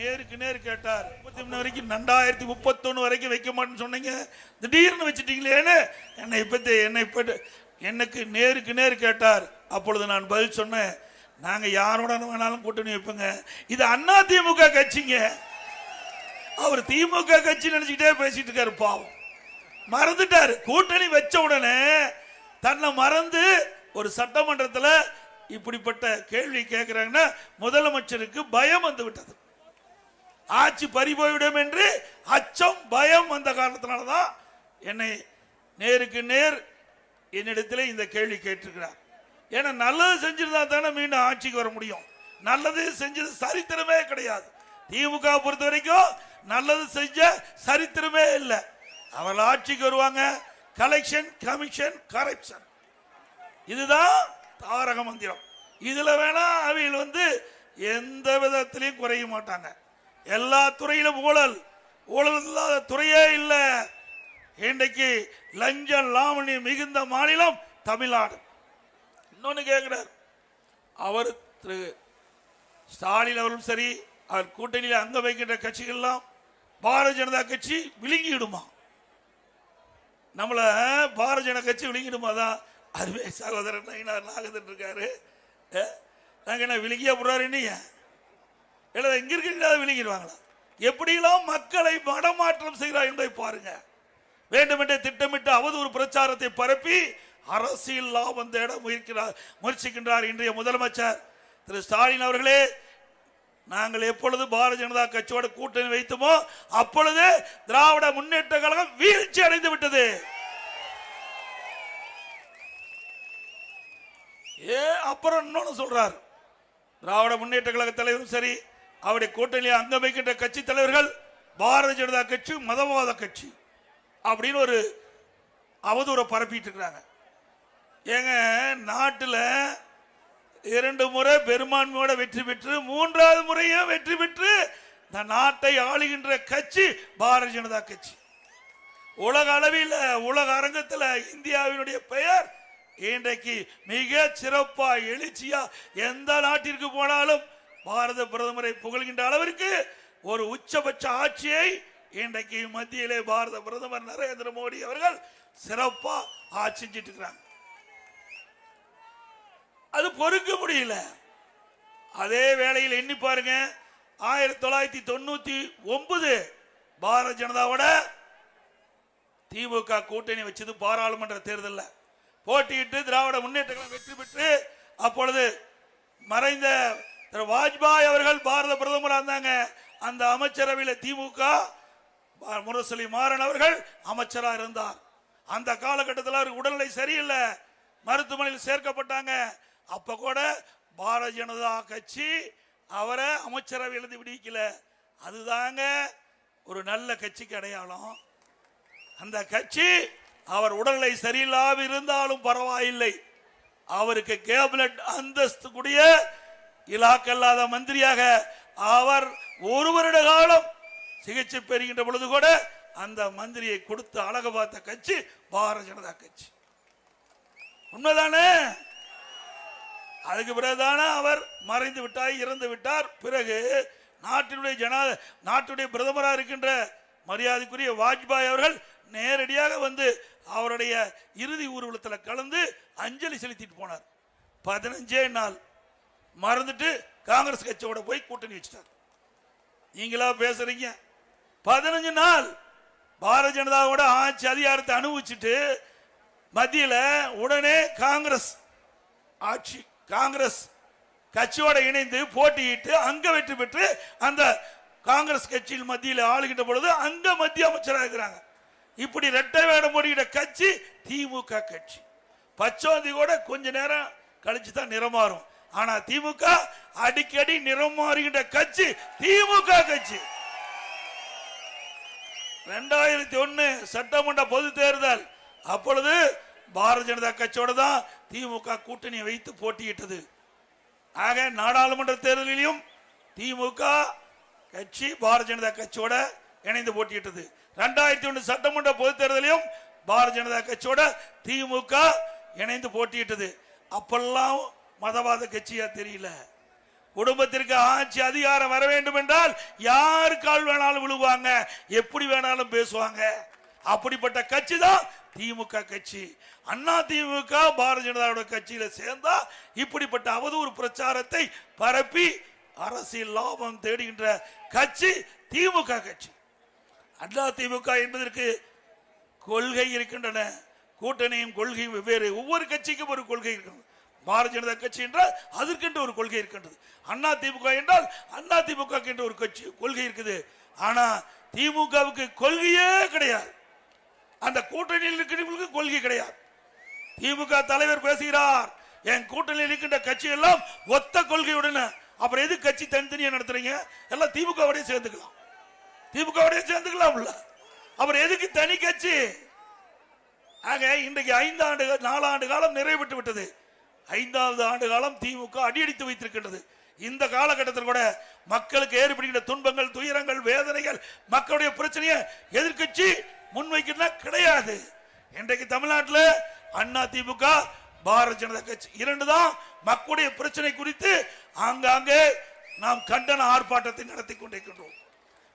நேருக்கு நேர் கேட்டார். 33 வரைக்கும் 2031 வரைக்கும் வைக்க மாட்டேன்னு சொன்னீங்க, திடீர்னு வச்சுட்டீங்களேன்னு எனக்கு நேருக்கு நேர் கேட்டார். அப்பொழுது நான் பதில் சொன்னேன், நாங்க யாரோட வேணாலும் கூட்டணி வைப்போங்க, இது அண்ணா திமுக கட்சிங்க. அவர் திமுக கட்சி நினைச்சுக்கிட்டே பேசிட்டு இருக்காரு, பாவம் மறந்துட்டாரு. கூட்டணி வச்ச உடனே தன்னை மறந்து ஒரு சட்டமன்றத்தில் இப்படிப்பட்ட கேள்வி கேட்கிறாங்கன்னா முதலமைச்சருக்கு பயம் வந்து விட்டது. ஆட்சி பறிபோய்விடும் என்று அச்சம், பயம் வந்த காரணத்தினால்தான் என்னை நேருக்கு நேர் என்னிடத்தில் இந்த கேள்வி கேட்டிருக்கிறார். ஏன்னா நல்லது செஞ்சிருந்தா தானே மீண்டும் ஆட்சிக்கு வர முடியும். நல்லது செஞ்சது சரித்திரமே கிடையாது. திமுக பொறுத்த வரைக்கும் நல்லது செஞ்ச சரித்திரமே இல்லை. அவர்கள் ஆட்சிக்கு வருவாங்க, கலெக்ஷன், கமிஷன், கரப்ஷன், இதுதான் தாரக மந்திரம். இதுல வேணா அவங்க எந்த விதத்திலையும் குறைய மாட்டாங்க. எல்லா துறையிலும் ஊழல், ஊழல் இல்லாத துறையே இல்லை. இன்றைக்கு லஞ்சம் லாவணியம் மிகுந்த மாநிலம் தமிழ்நாடு. இன்னொன்னு கேட்கிறார், அவர் திரு ஸ்டாலின் அவர்களும் சரி, அவர் கூட்டணியில் அங்க வைக்கின்ற கட்சிகள்லாம் பாரதிய ஜனதா கட்சி விழுங்கிடுமா, நம்மள பாரதிய ஜனதா கட்சி விழுங்கிடுமா தான். அதுவே சகோதரன் நாகதன் இருக்காரு, நாங்க என்ன விழுங்கியா போறாரு, எங்க இருக்கிற விழுங்கிடுவாங்களா? எப்படியெல்லாம் மக்களை மடமாற்றம் செய்கிறார் என்பதை பாருங்க. வேண்டுமென்றே திட்டமிட்டு அவதூறு பிரச்சாரத்தை பரப்பி அரசியல் லாபம் தேட முயற்சிக்கின்றார் இன்றைய முதலமைச்சர் திரு ஸ்டாலின் அவர்களே. நாங்கள் எப்பொழுது பாரதிய ஜனதா கட்சியோட கூட்டணி வைத்தோமோ அப்பொழுது திராவிட முன்னேற்ற கழகம் வீழ்ச்சி அடைந்து விட்டது. அப்புறம் இன்னொன்னு சொல்றார், திராவிட முன்னேற்ற கழக தலைவரும் சரி, அவருடைய கூட்டணியில் அங்க வைக்கின்ற கட்சி தலைவர்கள் பாரதிய ஜனதா கட்சி மதவாத கட்சி அப்படின்னு ஒரு அவதூறை பரப்பிட்டு இருக்கிறாங்க. ஏங்க, நாட்டில் 2 முறை பெரும்பான்மையோட வெற்றி பெற்று 3வது முறையும் வெற்றி பெற்று இந்த நாட்டை ஆளுகின்ற கட்சி பாரதிய ஜனதா கட்சி. உலக அளவில், உலக அரங்கத்தில் இந்தியாவினுடைய பெயர் இன்றைக்கு மிக சிறப்பா எழுச்சியா எந்த நாட்டிற்கு போனாலும் பாரத பிரதமரை புகழ்கின்ற அளவிற்கு ஒரு உச்சபட்ச ஆட்சியை இன்றைக்கு மத்தியிலே பாரத பிரதமர் நரேந்திர மோடி அவர்கள் சிறப்பா ஆட்சி செஞ்சிட்டு இருக்கிறாங்க. அது பொறுக்க முடியல. அதே வேளையில் எண்ணி பாருங்க, 1999 பாரதிய ஜனதாவோட திமுக கூட்டணி வச்சது பாராளுமன்ற தேர்தலில் போட்டியிட்டு திராவிட முன்னேற்ற வெற்றி பெற்று அப்பொழுது மறைந்த திரு வாஜ்பாய் அவர்கள் பாரத பிரதமராக இருந்தாங்க. அந்த அமைச்சரவையில் திமுக முரசொலி மாறன் அவர்கள் அமைச்சராக இருந்தார். அந்த காலகட்டத்தில் அவருக்கு உடல்நிலை சரியில்லை, மருத்துவமனையில் சேர்க்கப்பட்டாங்க. அப்ப கூட பாரதிய ஜனதா கட்சி அவரை அமைச்சரவையிலிருந்து விடுவிக்கல. அதுதாங்க ஒரு நல்ல கட்சிக்கு அடையாளம். அந்த கட்சி அவர் உடல்நிலை சரியில்லாம இருந்தாலும் பரவாயில்லை, அவருக்கு கேபினட் அந்தஸ்து கூடிய இலாக்கல்லாத மந்திரியாக அவர் 1 வருட காலம் சிகிச்சை பெறுகின்ற பொழுது கூட அந்த மந்திரியை கொடுத்து அழகு பார்த்த கட்சி பாரதிய ஜனதா கட்சி. உண்மைதானே? அதுக்கு பிறகுதானே அவர் மறைந்து விட்டார், இறந்து விட்டார். பிறகு நாட்டுடைய பிரதமராக இருக்கின்ற மரியாதைக்குரிய வாஜ்பாய் அவர்கள் நேரடியாக அவருடைய இறுதி ஊர்வலத்தில் கலந்து அஞ்சலி செலுத்திட்டு போனார். 15 நாள் மறந்துட்டு காங்கிரஸ் கட்சியோட போய் கூட்டணி வச்சிட்டார். நீங்களா பேசுறீங்க? 15 நாள் பாரதிய ஜனதாவோட ஆட்சி அதிகாரத்தை அனுபவிச்சுட்டு மத்தியில் உடனே காங்கிரஸ் ஆட்சி, காங்கிரஸ் கட்சியோட இணைந்து போட்டியிட்டு அங்க வெற்றி பெற்று அந்த காங்கிரஸ் கட்சியில் மத்தியில் ஆளுகின்ற பொழுது அங்க மத்திய அமைச்சராக இருக்கிறாங்க. இப்படி இரட்டை வேடம் போடுகிற கட்சி திமுக கட்சி. பச்சோந்தி கூட கொஞ்ச நேரம் கழிச்சு தான் நிறம் மாறும். ஆனா திமுக அடிக்கடி நிறம் மாறுகின்ற கட்சி திமுக கட்சி. 2001 சட்டமன்ற பொது தேர்தல் அப்பொழுது பாரதிய ஜனதா கட்சியோட தான் திமுக கூட்டணி வைத்து போட்டியிட்டது. ஆக நாடாளுமன்ற தேர்தலிலும் திமுக கட்சி பாரதிய ஜனதா கட்சியோட இணைந்து போட்டியிட்டது. 2001 சட்டமன்ற பொது தேர்தலையும் பாரதிய ஜனதா கட்சியோட திமுக இணைந்து போட்டியிட்டது. அப்பெல்லாம் மதவாத கட்சியா தெரியல, குடும்பத்திற்கு ஆட்சி அதிகாரம் வர வேண்டும் என்றால் யார் கால் வேணாலும் விழுவாங்க, எப்படி வேணாலும் பேசுவாங்க. அப்படிப்பட்ட கட்சி தான் திமுக கட்சி. அண்ணா திமுக பாரதிய ஜனதா கட்சியில சேர்ந்தா இப்படிப்பட்ட அவதூறு பிரச்சாரத்தை பரப்பி அரசியல் லாபம் தேடுகின்ற கட்சி திமுக கட்சி. அண்ணா திமுக என்பதற்கு கொள்கை இருக்கின்றன, கூட்டணியும் கொள்கையும் வெவ்வேறு. ஒவ்வொரு கட்சிக்கும் ஒரு கொள்கை இருக்கிறது. பாரதிய ஜனதா கட்சி என்றால் அதற்கென்று ஒரு கொள்கை இருக்கின்றது. அண்ணா திமுக என்றால் அண்ணா திமுக என்ற ஒரு கட்சி கொள்கை இருக்குது. ஆனா திமுகவுக்கு கொள்கையே கிடையாது. அந்த கூட்டணியில் இருக்கிறவங்களுக்கு கொள்கை கிடையாது. திமுக தலைவர் பேசுகிறார், என் கூட்டணியில் இருக்கின்ற கட்சி எல்லாம் ஒத்த கொள்கையுடன். அப்புறம் எது கட்சி தனித்தனியா நடத்துறீங்க? எல்லாம் திமுகவோட சேர்ந்துக்கலாம், திமுகவோட சேர்ந்துக்கலாம். அப்புறம் எதுக்கு தனி கட்சி? ஆக இன்றைக்கு 4 ஆண்டு காலம் நிறைவேற்று விட்டது. 5வது ஆண்டு காலம் திமுக அடியடித்து வைத்திருக்கின்றது. இந்த காலகட்டத்தில் கூட மக்களுக்கு ஏற்படுகின்ற துன்பங்கள், துயரங்கள், வேதனைகள், மக்களுடைய பிரச்சனையை எதிர்கட்சி முன்வைக்கிறதா கிடையாது. இன்றைக்கு தமிழ்நாட்டில் அண்ணா திமுக பாரதிய ஜனதா கட்சி 2 தான் மக்களுடைய பிரச்சனை குறித்து ஆங்காங்கே நாம் கண்டன ஆர்ப்பாட்டத்தை நடத்தி கொண்டிருக்கின்றோம்.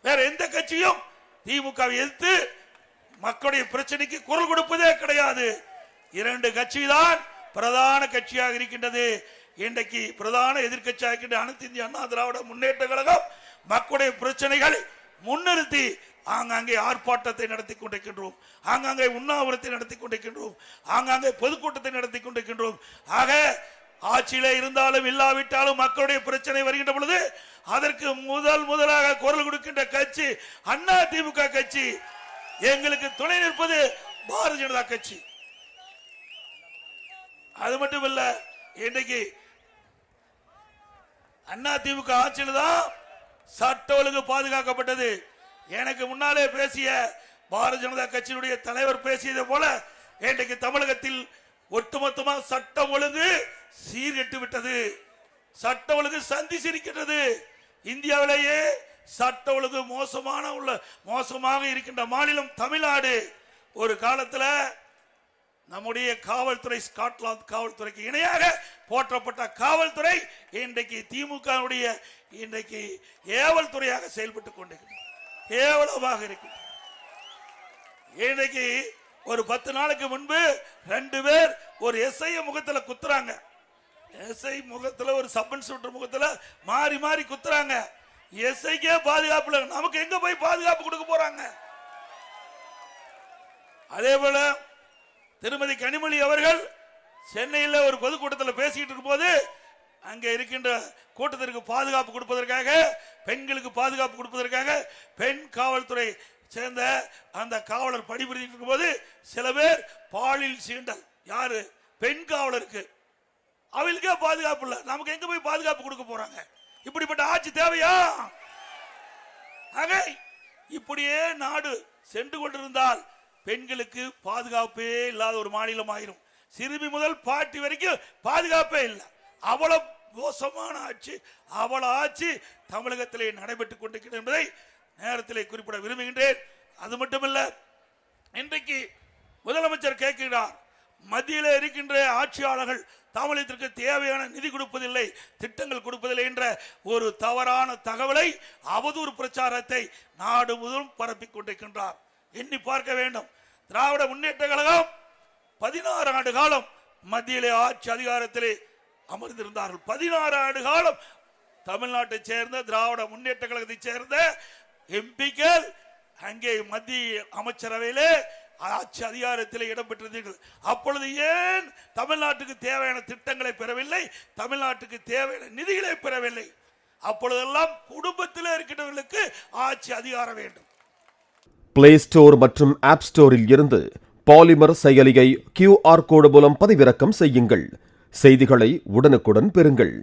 வேற எந்த கட்சியும் திமுகவை எதிர்த்து மக்களுடைய பிரச்சனைக்கு குரல் கொடுப்பதே கிடையாது. 2 கட்சி தான் பிரதான கட்சியாக இருக்கின்றது. இன்றைக்கு பிரதான எதிர்கட்சியாக இருக்கின்ற அனைத்து இந்திய அண்ணா திராவிட முன்னேற்ற கழகம் மக்களுடைய பிரச்சனைகளை முன்னிறுத்தி ஆங்காங்கே ஆர்ப்பாட்டத்தை நடத்தி கொண்டிருக்கின்றோம், ஆங்காங்கே உண்ணாவிரத்தை நடத்தி கொண்டிருக்கின்றோம், ஆங்காங்கே பொதுக்கூட்டத்தை நடத்தி கொண்டிருக்கின்றோம். ஆக ஆட்சியிலே இருந்தாலும் இல்லாவிட்டாலும் மக்களுடைய பிரச்சனை வருகின்ற பொழுது அதற்கு முதலாக குரல் கொடுக்கின்ற கட்சி அண்ணா திமுக கட்சி. எங்களுக்கு துணை நிற்பது பாரதிய ஜனதா கட்சி. அது மட்டுமல்ல, இன்றைக்கு அண்ணா திமுக ஆட்சியில் தான் சட்ட ஒழுங்கு பாதுகாக்கப்பட்டது. எனக்கு முன்னாலே பேசிய பாரதிய ஜனதா கட்சியினுடைய தலைவர் பேசியது போல இன்றைக்கு தமிழகத்தில் ஒட்டுமொத்தமா சட்டம் ஒழுங்கு சீர்கெட்டு விட்டது, சட்ட ஒழுங்கு சந்தி சிரிக்கின்றது. இந்தியாவிலேயே சட்ட ஒழுங்கு மோசமாக இருக்கின்ற மாநிலம் தமிழ்நாடு. ஒரு காலத்தில் நம்முடைய காவல்துறை ஸ்காட்லாந்து காவல்துறைக்கு இணையாக போற்றப்பட்ட காவல்துறை இன்றைக்கு திமுக இன்றைக்கு ஏவல் துறையாக செயல்பட்டுக் கொண்டிருக்கிறது, கேவலமாக இருக்கிறது. இன்றைக்கு ஒரு 10 நாளுக்கு முன்பு 2 பேர் ஒரு எஸ்ஐ முகத்துல குத்துறாங்க. எஸ்ஐ முகத்துல ஒரு சப் இன்ஸ்பெக்டர் முகத்துல மாறி மாறி குத்துறாங்க. எஸ்ஐக்கே பாதுகாப்பு இல்லை, நமக்கு எங்க போய் பாதுகாப்பு கொடுக்க போறாங்க? அதே போல திருமதி கனிமொழி அவர்கள் சென்னையில் ஒரு பொதுக்கூட்டத்தில் பேசிட்டு இருக்கும் போது அங்கே இருக்கின்ற கூட்டத்திற்கு பாதுகாப்பு கொடுப்பதற்காக, பெண்களுக்கு பாதுகாப்பு கொடுப்பதற்காக பெண் காவல்துறை சேர்ந்த அந்த காவலர் பணிபுரிந்து இருக்கும் போது சில பேர் பாலியல் சீண்டல், யாரு பெண் காவலருக்கு, அவளுக்கே பாதுகாப்பு இல்லை, நமக்கு எங்க போய் பாதுகாப்பு கொடுக்க போறாங்க? இப்படிப்பட்ட ஆட்சி தேவையா? ஆக இப்படியே நாடு சென்று கொண்டிருந்தால் பெண்களுக்கு பாதுகாப்பே இல்லாத ஒரு மாநிலம் ஆயிரும். சிறுமி முதல் பாட்டி வரைக்கும் பாதுகாப்பே இல்லை. அவ்வளவு மோசமான ஆட்சி, அவ்வளவு ஆட்சி தமிழகத்திலே நடைபெற்றுக் கொண்டிருக்கிறது என்பதை நேரத்திலே குறிப்பிட விரும்புகின்றேன். அது மட்டுமல்ல, இன்றைக்கு முதலமைச்சர் கேட்கிறார், மத்தியில் இருக்கின்ற ஆட்சியாளர்கள் தமிழகத்திற்கு தேவையான நிதி கொடுப்பதில்லை, திட்டங்கள் கொடுப்பதில்லை என்ற ஒரு தவறான தகவலை, அவதூறு பிரச்சாரத்தை நாடு முழுவதும் பரப்பிக் கொண்டிருக்கின்றார். எண்ணி பார்க்க வேண்டும். திராவிட முன்னேற்ற கழகம் 16 ஆண்டு காலம் மத்தியிலே ஆட்சி அதிகாரத்திலே அமர்ந்திருந்தார்கள். 16 ஆண்டு காலம் தமிழ்நாட்டை சேர்ந்த திராவிட முன்னேற்ற கழகத்தை சேர்ந்த எம்பிக்கள் அங்கே மத்திய அமைச்சரவையிலே ஆட்சி அதிகாரத்தில் இடம்பெற்றிருந்தீர்கள். அப்பொழுது ஏன் தமிழ்நாட்டுக்கு தேவையான திட்டங்களை பெறவில்லை, தமிழ்நாட்டுக்கு தேவையான நிதிகளை பெறவில்லை? அப்பொழுதெல்லாம் குடும்பத்தில் இருக்கின்றவர்களுக்கு ஆட்சி அதிகாரம் வேண்டும். பிளே ஸ்டோர் மற்றும் ஆப் ஸ்டோரில் இருந்து பாலிமர் செயலியை QR கோடு மூலம் பதிவிறக்கம் செய்யுங்கள். செய்திகளை உடனுக்குடன் பெறுங்கள்.